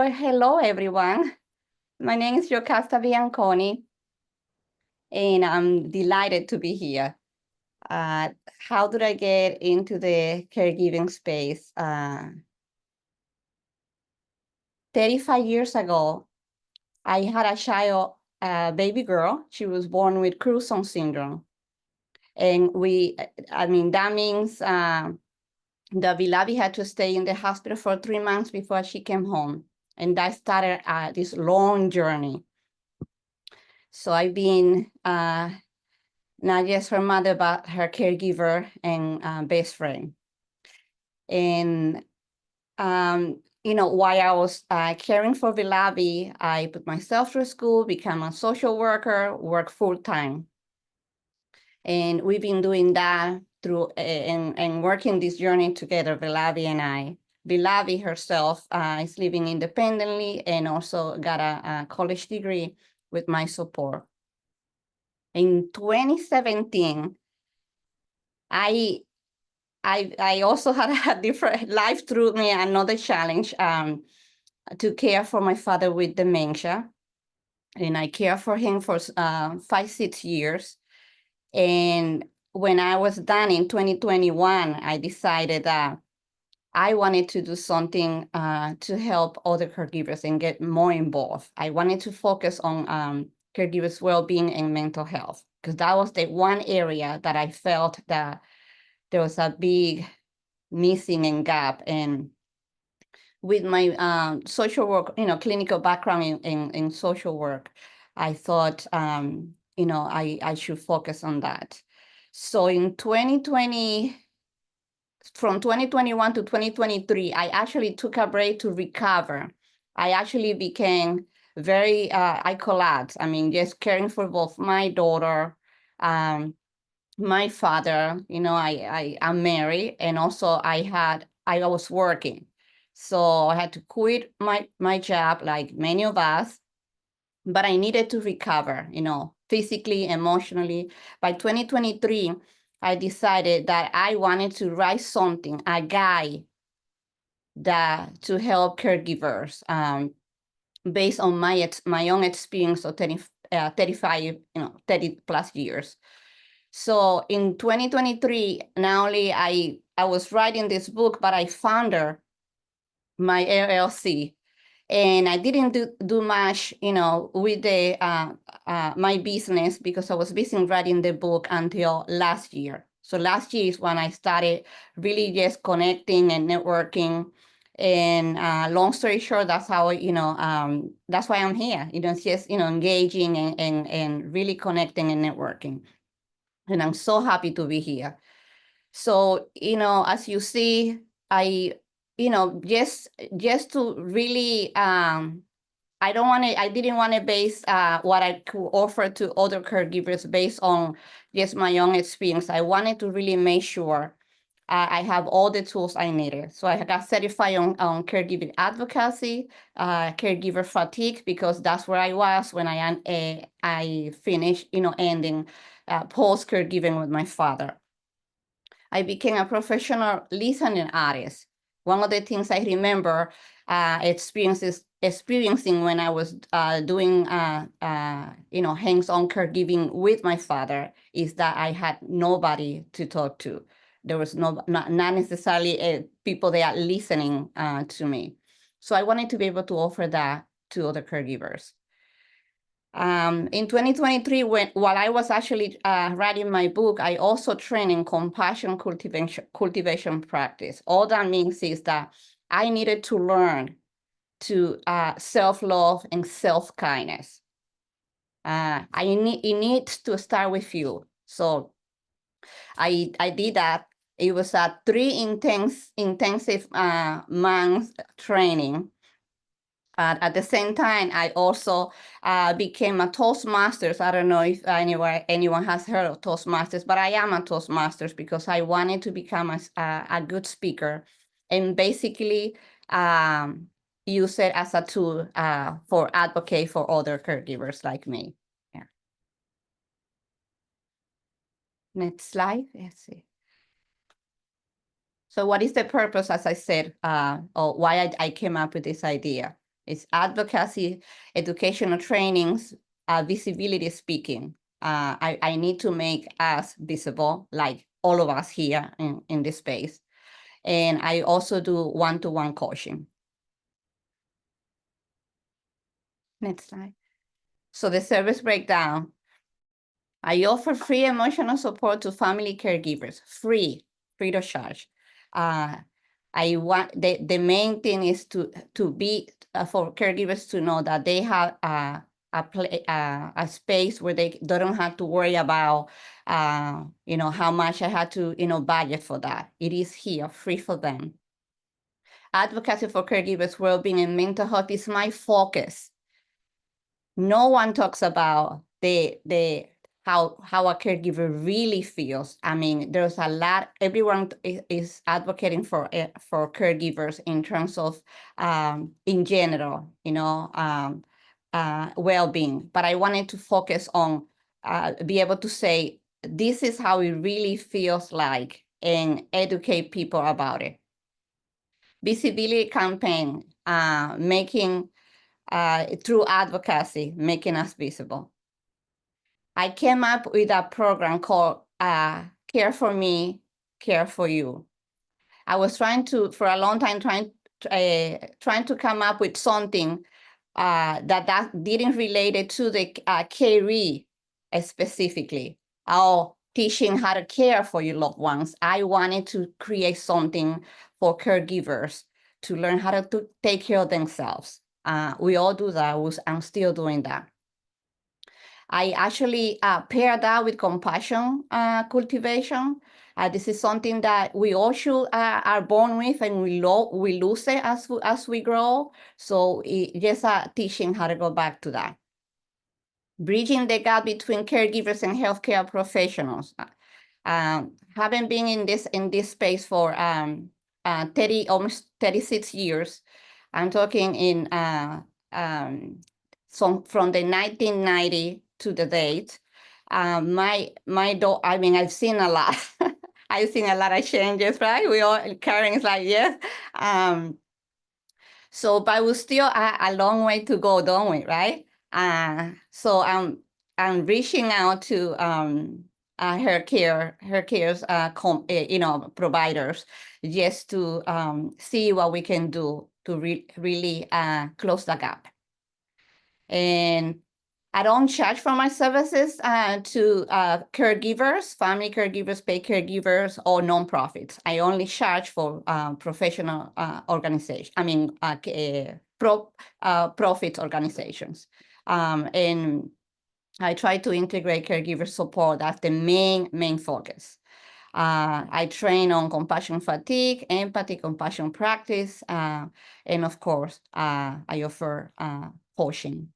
Well, hello, everyone. My name is Yocasta Bianconi, and I'm delighted to be here. How did I get into the caregiving space? 35 years ago, I had a child, a baby girl. She was born with Cruzon syndrome. And that means the Vilavi had to stay in the hospital for 3 months before she came home. And that started this long journey. So I've been not just her mother, but her caregiver and best friend. And, while I was caring for Vilavi, I put myself through school, become a social worker, work full time. And we've been doing that through and working this journey together, Vilavi and I. Vilavi herself is living independently and also got a college degree with my support. In 2017, I also had a different life threw me another challenge to care for my father with dementia. And I cared for him for 5-6 years. And when I was done in 2021, I decided that I wanted to do something to help other caregivers and get more involved. I wanted to focus on caregivers' well-being and mental health, because that was the one area that I felt that there was a big missing and gap. And with my social work, clinical background in social work, I thought, I should focus on that. So in 2020, from 2021 to 2023, I actually took a break to recover. I actually became very, I collapsed. I mean, just caring for both my daughter, my father, I'm married, and also I was working. So I had to quit my job, like many of us, but I needed to recover, physically, emotionally. By 2023, I decided that I wanted to write something, a guide to help caregivers based on my own experience of 35, 30 plus years. So in 2023, not only I was writing this book, but I founded my LLC. And I didn't do much, with the my business, because I was busy writing the book until last year. So last year is when I started really just connecting and networking. And long story short, that's how, that's why I'm here. It's just, engaging and really connecting and networking. And I'm so happy to be here. So, as you see, I, just to really, I didn't want to base what I could offer to other caregivers based on just my own experience. I wanted to really make sure I have all the tools I needed. So I got certified on caregiving advocacy, caregiver fatigue, because that's where I was when I finished, ending post caregiving with my father. I became a professional listening artist. One of the things I remember experiencing when I was doing hands-on caregiving with my father is that I had nobody to talk to. There was not necessarily people that are listening to me. So I wanted to be able to offer that to other caregivers. In 2023, while I was actually writing my book, I also trained in compassion cultivation practice. All that means is that I needed to learn to self-love and self-kindness. It needs to start with you. So I did that. It was a 3 intensive months training. At the same time, I also became a Toastmasters. I don't know if anyone has heard of Toastmasters, but I am a Toastmasters because I wanted to become a good speaker and basically use it as a tool for advocate for other caregivers like me. Yeah. Next slide. Let's see. So what is the purpose, as I said, or why I came up with this idea? It's advocacy, educational trainings, visibility speaking. I need to make us visible, like all of us here in this space. And I also do one-to-one coaching. Next slide. So the service breakdown. I offer free emotional support to family caregivers, free of charge. I want the main thing is to be for caregivers to know that they have a space where they don't have to worry about how much I had to budget for that. It is here, free for them. Advocacy for caregivers' well-being and mental health is my focus. No one talks about how a caregiver really feels. I mean, there's a lot. Everyone is advocating for caregivers in terms of in general, well-being. But I wanted to focus on be able to say this is how it really feels like, and educate people about it. Visibility campaign, making through advocacy, making us visible. I came up with a program called Care for Me, Care for You. I was for a long time, trying to come up with something that didn't relate it to the caree specifically, or teaching how to care for your loved ones. I wanted to create something for caregivers to learn how to take care of themselves. We all do that. I'm still doing that. I actually pair that with compassion cultivation. This is something that we all are born with, and we lose it as we grow. So just teaching how to go back to that. Bridging the gap between caregivers and healthcare professionals. Having been in this space for almost 36 years, I'm talking in from the 1990 to the date. I've seen a lot. I've seen a lot of changes, right? We all, Karen is like, yes. But we're still a long way to go, don't we, right? So I'm reaching out to her care's providers, just to see what we can do to really close the gap. And I don't charge for my services to caregivers, family caregivers, paid caregivers, or nonprofits. I only charge for professional organizations. I mean, profit organizations. And I try to integrate caregiver support. That's the main focus. I train on compassion fatigue, empathy, compassion practice, and of course, I offer coaching.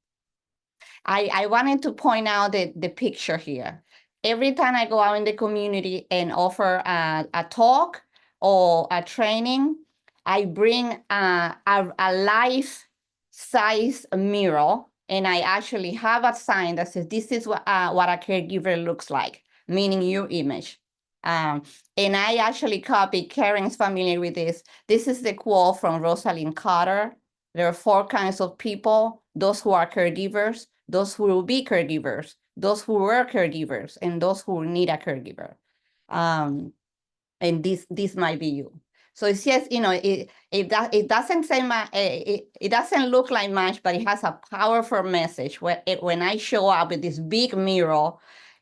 I wanted to point out the picture here. Every time I go out in the community and offer a talk or a training, I bring a life-size mirror, and I actually have a sign that says, this is what a caregiver looks like, meaning your image. And I actually copied, Karen's familiar with this. This is the quote from Rosalind Carter. There are 4 kinds of people: those who are caregivers, those who will be caregivers, those who were caregivers, and those who need a caregiver. And this might be you. So it's just, it doesn't say much, it doesn't look like much, but it has a powerful message. When I show up with this big mirror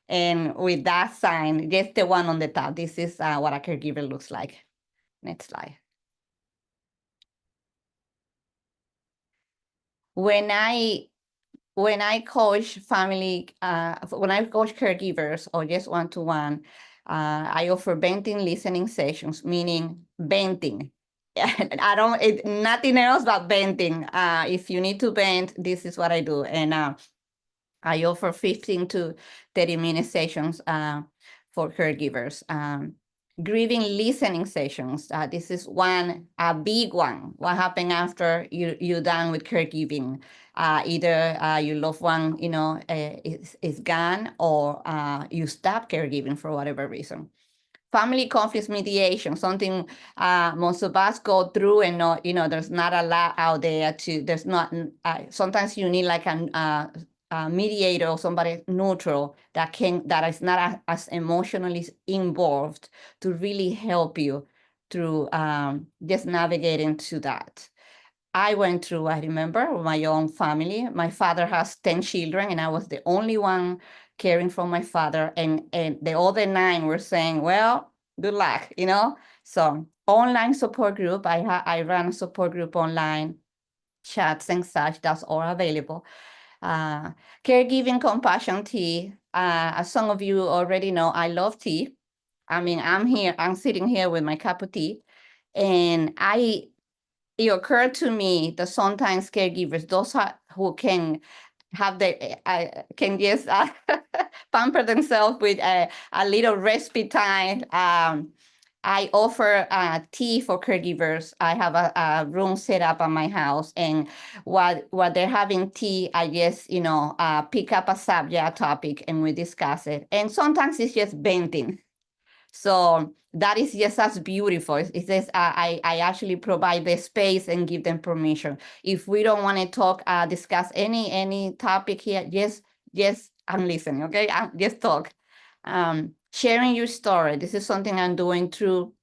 and with that sign, just the one on the top, this is what a caregiver looks like. Next slide. When I coach when I coach caregivers or just one-to-one, I offer venting listening sessions, meaning venting. Nothing else but venting. If you need to vent, this is what I do. And I offer 15 to 30-minute sessions for caregivers. Grieving listening sessions. This is a big one. What happened after you're done with caregiving? Either your loved one, is gone, or you stop caregiving for whatever reason. family conflict mediation, something most of us go through, and not, there's not a lot out there there's not, sometimes you need like a mediator or somebody neutral that is not as emotionally involved to really help you through just navigating to that. I went through, I remember, my own family. My father has 10 children, and I was the only one caring for my father. And the other 9 were saying, well, good luck, So online support group, I ran a support group online, chats and such, that's all available. Caregiving compassion tea. As some of you already know, I love tea. I mean, I'm sitting here with my cup of tea, and it occurred to me that sometimes caregivers, those who can have can just pamper themselves with a little respite time. I offer tea for caregivers. I have a room set up at my house, and while they're having tea, I just pick up a subject, a topic, and we discuss it. And sometimes it's just venting. So that is just as beautiful. It says I actually provide the space and give them permission. If we don't want to talk, discuss any topic here, just I'm listening, okay? Just talk. Sharing your story. This is something I'm doing through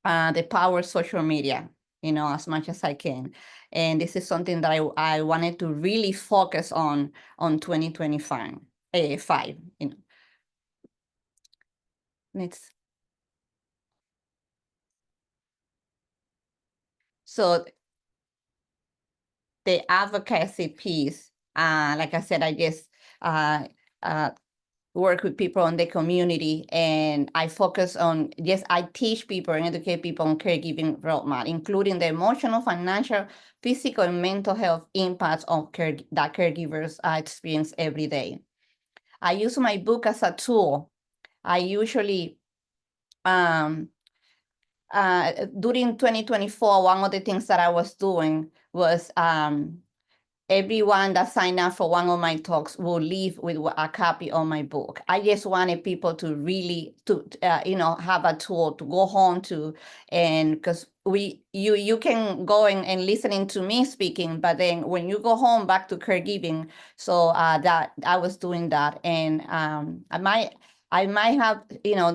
the power of social media, as much as I can. And this is something that I wanted to really focus on 2025. Next. So the advocacy piece, like I said, I just work with people in the community, and I focus on, I teach people and educate people on caregiving roadmap, including the emotional, financial, physical, and mental health impacts of that caregivers experience every day. I use my book as a tool. I usually, during 2024, one of the things that I was doing was everyone that signed up for one of my talks will leave with a copy of my book. I just wanted people to really have a tool to go home to, and because you can go and listening to me speaking, but then when you go home back to caregiving, so that I was doing that, and I might have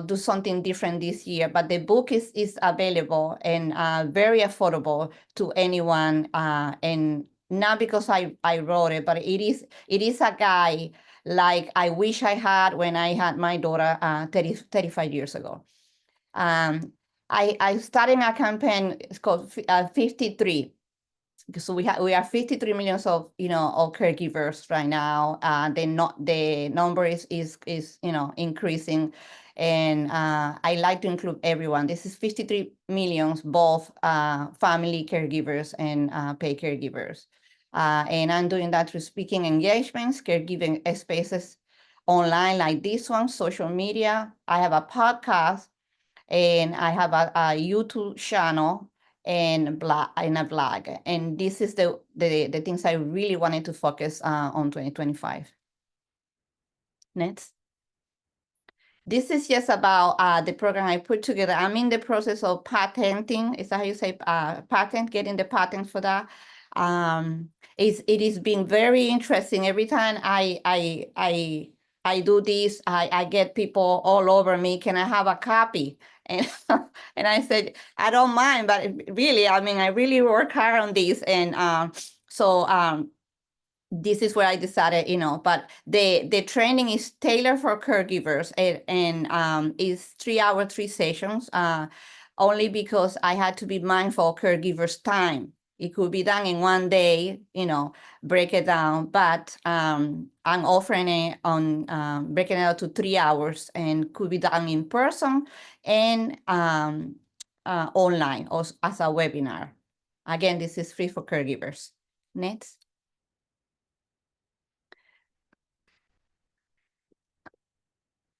do something different this year, but the book is available and very affordable to anyone, and not because I wrote it, but it is a guide like I wish I had when I had my daughter 35 years ago. I started a campaign. It's called 53. So we are 53 millions of caregivers right now. The number is increasing, and I like to include everyone. This is 53 millions, both family caregivers and paid caregivers. And I'm doing that through speaking engagements, caregiving spaces online like this one, social media. I have a podcast, and I have a YouTube channel and a blog. And this is the things I really wanted to focus on 2025. Next. This is just about the program I put together. I'm in the process of patenting. Is that how you say getting the patent for that? It is being very interesting. Every time I do this, I get people all over me. Can I have a copy? And and I said, I don't mind, but really, I mean, I really work hard on this. And this is where I decided, but the training is tailored for caregivers, and it's 3 hour, 3 sessions, only because I had to be mindful of caregivers' time. It could be done in one day, break it down, but I'm offering it on breaking it out to 3 hours, and could be done in person and online or as a webinar. Again, this is free for caregivers. Next.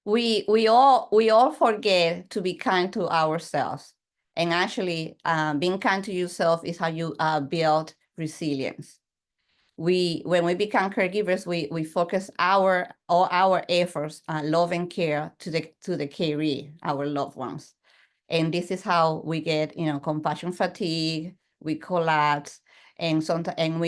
We all forget to be kind to ourselves, and actually being kind to yourself is how you build resilience. when we become caregivers, we focus all our efforts, love and care to the caree, our loved ones. And this is how we get, compassion fatigue, we collapse, and sometimes, and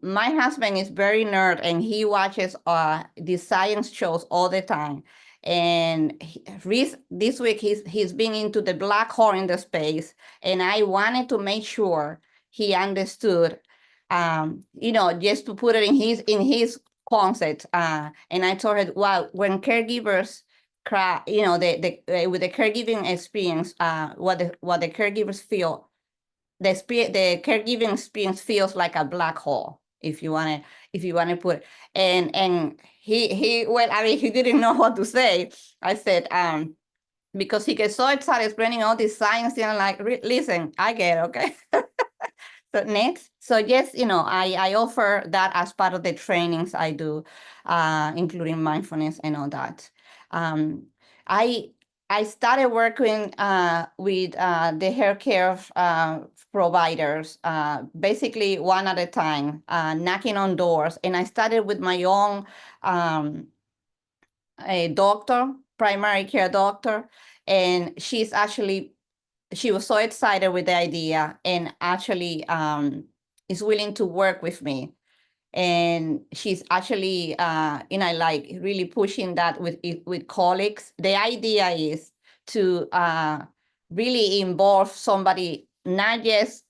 my husband is very nerd, and he watches the science shows all the time. And this week he's been into the black hole in the space, and I wanted to make sure he understood, just to put it in his concept. And I told her, well, when caregivers cry, with the caregiving experience, what the caregivers feel, the caregiving experience feels like a black hole, if you want to put. And he well, I mean, he didn't know what to say. I said, because he gets so excited explaining all this science, and I'm like, listen, I get it, okay. So next, so yes, I offer that as part of the trainings I do, including mindfulness and all that. I started working with the healthcare providers, basically one at a time, knocking on doors. And I started with my own a doctor, primary care doctor, and she was so excited with the idea, and actually is willing to work with me. And she's actually like really pushing that with colleagues. The idea is to really involve somebody, not just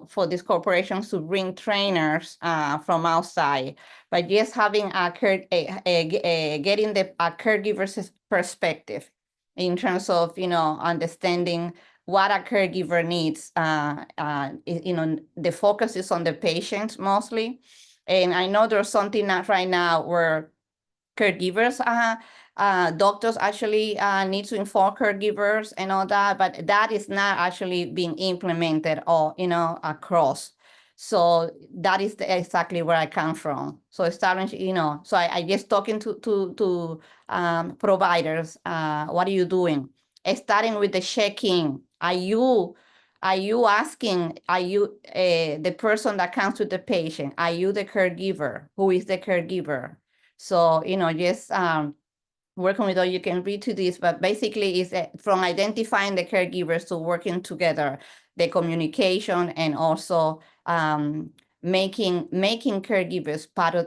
for these corporations to bring trainers from outside, but just having getting a caregiver's perspective in terms of understanding what a caregiver needs. The focus is on the patient mostly. And I know there's something right now where caregivers, doctors actually need to inform caregivers and all that, but that is not actually being implemented all, across. So that is exactly where I come from. So starting, so I just talking to providers, what are you doing? Starting with the check-in. Are you asking, are you the person that comes with the patient? Are you the caregiver? Who is the caregiver? So, just working with all, you can read to this, but basically it's from identifying the caregivers to working together, the communication, and also making caregivers part of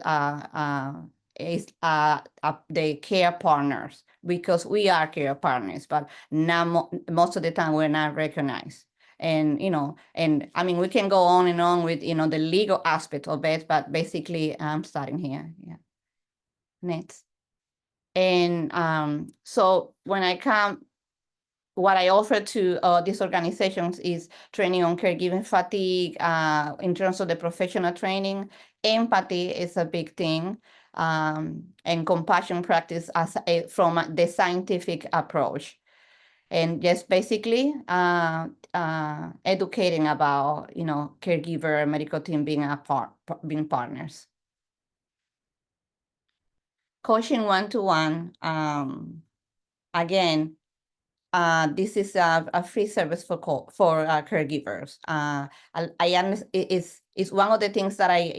the care partners, because we are care partners, but not most of the time we're not recognized. And and I mean, we can go on and on with the legal aspect of it, but basically I'm starting here. Yeah. Next. And so when I come, what I offer to these organizations is training on caregiving fatigue, in terms of the professional training. Empathy is a big thing, and compassion practice from the scientific approach. And just basically educating about, caregiver, medical team being partners. Coaching one-to-one, again, this is a free service for caregivers. It's one of the things that I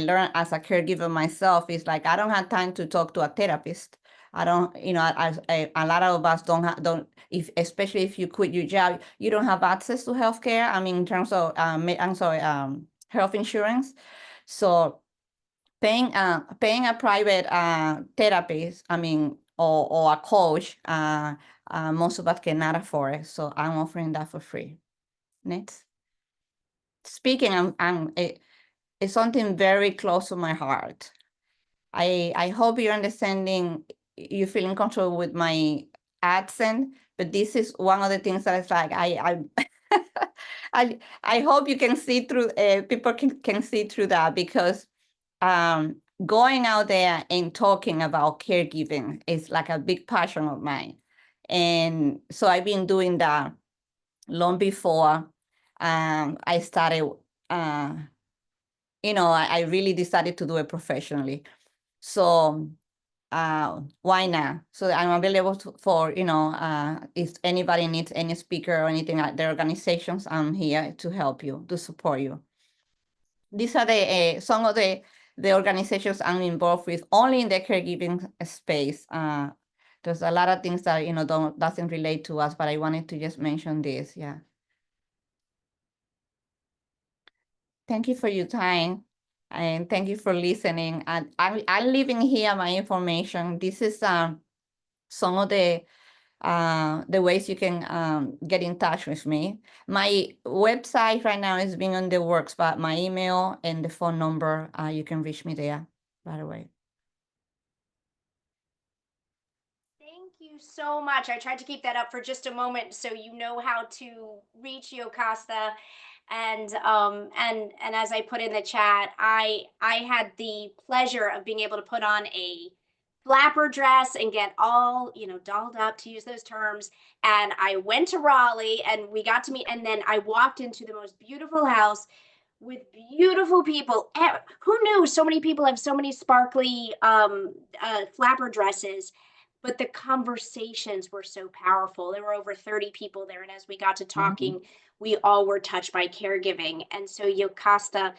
learned as a caregiver myself, is like, I don't have time to talk to a therapist. I don't, a lot of us especially if you quit your job, you don't have access to healthcare. I mean, in terms of, health insurance. So paying a private therapist, I mean, or a coach, most of us cannot afford it. So I'm offering that for free. Next. Speaking, it's something very close to my heart. I hope you're understanding, you feel in control with my accent, but this is one of the things that it's like, I hope you can see through, people can see through that, because going out there and talking about caregiving is like a big passion of mine. And so I've been doing that long before I started, I really decided to do it professionally. So why not? So I'm available for, if anybody needs any speaker or anything like the organizations, I'm here to help you, to support you. these are the some of the organizations I'm involved with only in the caregiving space. There's a lot of things that doesn't relate to us, but I wanted to just mention this. Yeah. Thank you for your time, and thank you for listening. And I'm leaving here my information. This is some of the ways you can get in touch with me. My website right now is being on the works, but my email and the phone number, you can reach me there, by the way. Thank you so much. I tried to keep that up for just a moment so you know how to reach Yocasta. And as I put in the chat, I had the pleasure of being able to put on a flapper dress and get all, dolled up, to use those terms. And I went to Raleigh and we got to meet, and then I walked into the most beautiful house with beautiful people. Who knew so many people have so many sparkly flapper dresses? But the conversations were so powerful. There were over 30 people there, and as we got to talking, we all were touched by caregiving. And so Yocasta,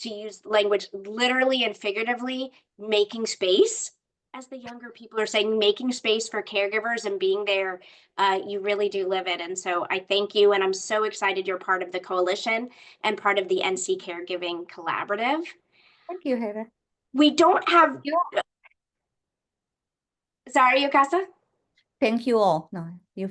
to use language literally and figuratively, making space, as the younger people are saying, making space for caregivers and being there, you really do live it. And so I thank you, and I'm so excited you're part of the coalition and part of the NC Caregiving Collaborative. Thank you, Heather. We don't have. Sorry, Yocasta? Thank you all. No, you